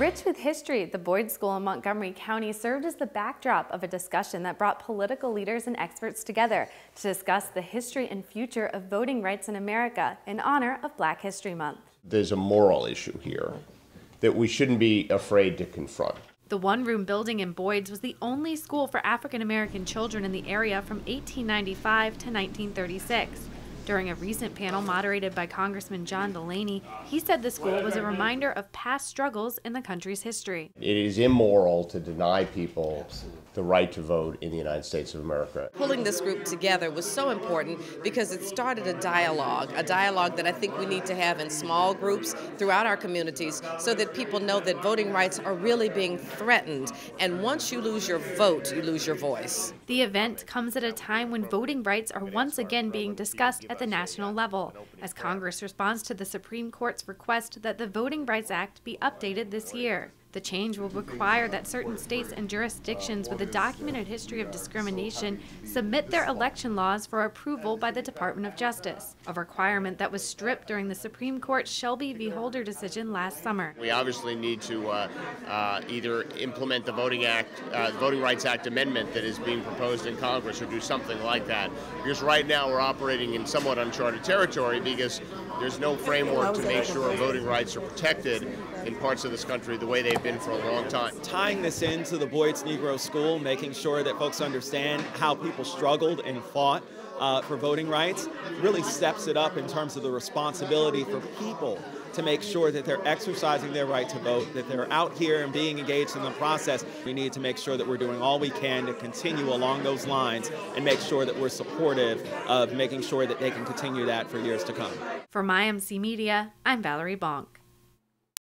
Rich with history, the Boyds School in Montgomery County served as the backdrop of a discussion that brought political leaders and experts together to discuss the history and future of voting rights in America in honor of Black History Month. There's a moral issue here that we shouldn't be afraid to confront. The one-room building in Boyds was the only school for African-American children in the area from 1895 to 1936. During a recent panel moderated by Congressman John Delaney, he said the school was a reminder of past struggles in the country's history. It is immoral to deny people the right to vote in the United States of America. Pulling this group together was so important because it started a dialogue that I think we need to have in small groups throughout our communities so that people know that voting rights are really being threatened. And once you lose your vote, you lose your voice. The event comes at a time when voting rights are once again being discussed at the national level, as Congress responds to the Supreme Court's request that the Voting Rights Act be updated this year. The change will require that certain states and jurisdictions with a documented history of discrimination submit their election laws for approval by the Department of Justice, a requirement that was stripped during the Supreme Court's Shelby v. Holder decision last summer. We obviously need to either implement the Voting Rights Act amendment that is being proposed in Congress or do something like that. Because right now we're operating in somewhat uncharted territory because there's no framework to make sure voting rights are protected in parts of this country the way they've been for a long time. Tying this into the Boyds Negro School, making sure that folks understand how people struggled and fought for voting rights, really steps it up in terms of the responsibility for people to make sure that they're exercising their right to vote, that they're out here and being engaged in the process. We need to make sure that we're doing all we can to continue along those lines and make sure that we're supportive of making sure that they can continue that for years to come. For MyMC Media, I'm Valerie Bonk.